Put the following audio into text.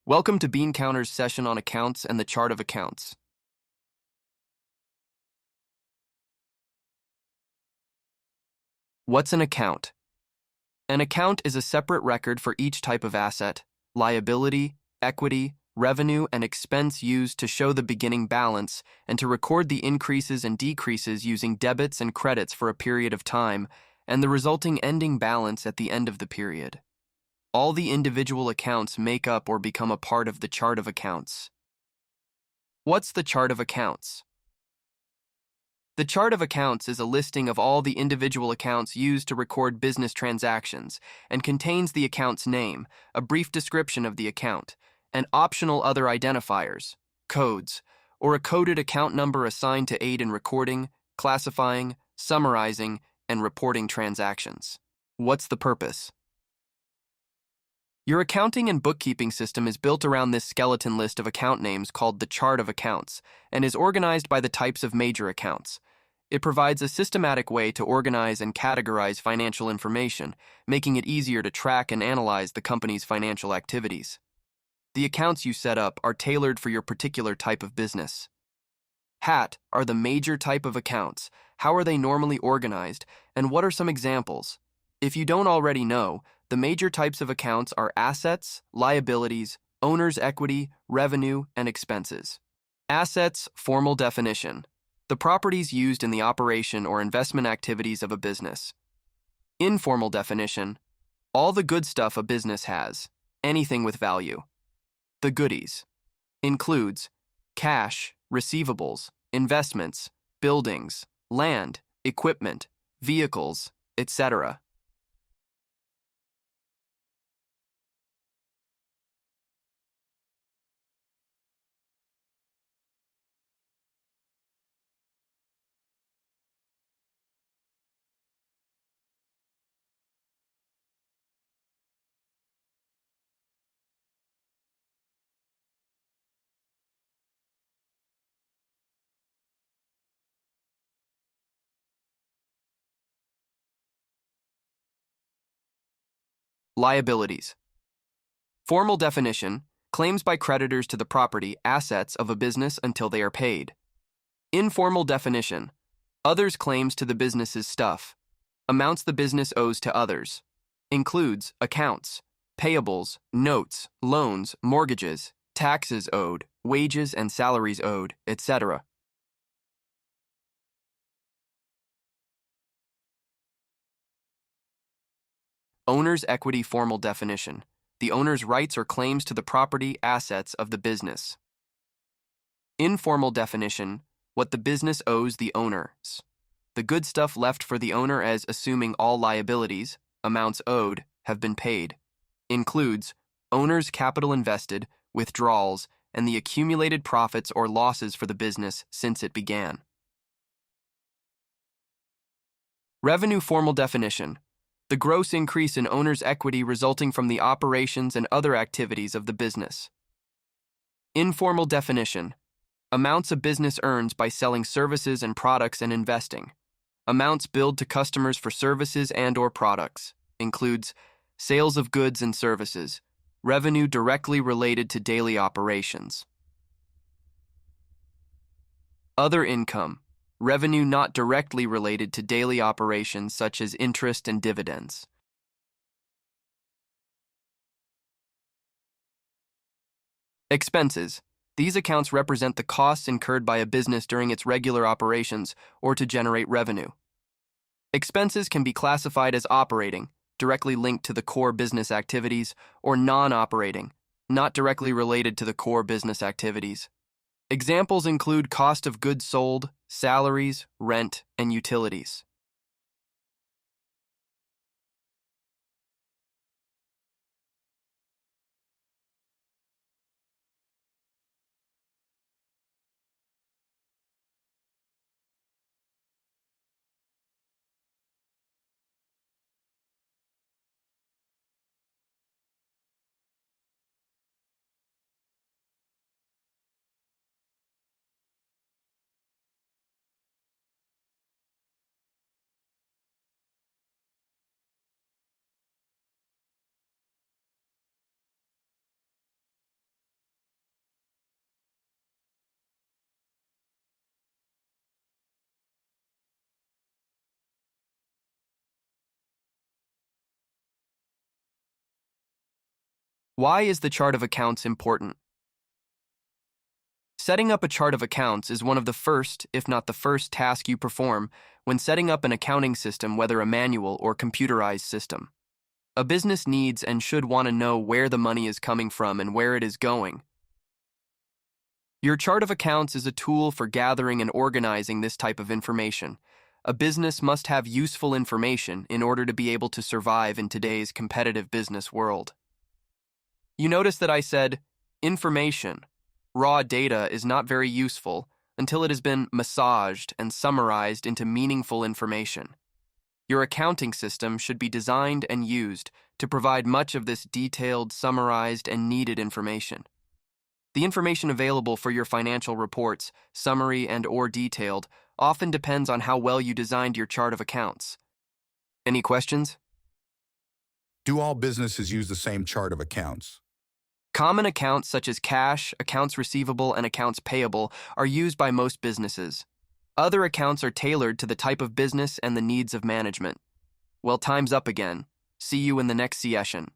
Welcome to Bean Counter's session on accounts and the chart of accounts. What's an account? An account is a separate record for each type of asset, liability, equity, revenue, and expense used to show the beginning balance and to record the increases and decreases using debits and credits for a period of time and the resulting ending balance at the end of the period. All the individual accounts make up or become a part of the chart of accounts. What's the chart of accounts? The chart of accounts is a listing of all the individual accounts used to record business transactions and contains the account's name, a brief description of the account, and optional other identifiers, codes, or a coded account number assigned to aid in recording, classifying, summarizing, and reporting transactions. What's the purpose? Your accounting and bookkeeping system is built around this skeleton list of account names called the chart of accounts and is organized by the types of major accounts. It provides a systematic way to organize and categorize financial information, making it easier to track and analyze the company's financial activities. The accounts you set up are tailored for your particular type of business. HAT are the major type of accounts. How are they normally organized, and what are some examples? If you don't already know, the major types of accounts are assets, liabilities, owner's equity, revenue, and expenses. Assets, formal definition: the properties used in the operation or investment activities of a business. Informal definition: all the good stuff a business has, anything with value. The goodies includes cash, receivables, investments, buildings, land, equipment, vehicles, etc. Liabilities. Formal definition: claims by creditors to the property, assets of a business until they are paid. Informal definition: others' claims to the business's stuff, amounts the business owes to others. Includes accounts, payables, notes, loans, mortgages, taxes owed, wages and salaries owed, etc. Owner's equity. Formal definition: the owner's rights or claims to the property, assets of the business. Informal definition: what the business owes the owners. The good stuff left for the owner as assuming all liabilities, amounts owed, have been paid. Includes owner's capital invested, withdrawals, and the accumulated profits or losses for the business since it began. Revenue. Formal definition: the gross increase in owner's equity resulting from the operations and other activities of the business. Informal definition: amounts a business earns by selling services and products and investing. Amounts billed to customers for services and/or products. Includes sales of goods and services. Revenue directly related to daily operations. Other income. Revenue not directly related to daily operations such as interest and dividends. Expenses. These accounts represent the costs incurred by a business during its regular operations or to generate revenue. Expenses can be classified as operating, directly linked to the core business activities, or non-operating, not directly related to the core business activities. Examples include cost of goods sold, salaries, rent, and utilities. Why is the chart of accounts important? Setting up a chart of accounts is one of the first, if not the first, task you perform when setting up an accounting system, whether a manual or computerized system. A business needs and should want to know where the money is coming from and where it is going. Your chart of accounts is a tool for gathering and organizing this type of information. A business must have useful information in order to be able to survive in today's competitive business world. You notice that I said information. Raw data is not very useful until it has been massaged and summarized into meaningful information. Your accounting system should be designed and used to provide much of this detailed, summarized, and needed information. The information available for your financial reports, summary and/or detailed, often depends on how well you designed your chart of accounts. Any questions? Do all businesses use the same chart of accounts? Common accounts such as cash, accounts receivable, and accounts payable are used by most businesses. Other accounts are tailored to the type of business and the needs of management. Well, time's up again. See you in the next session.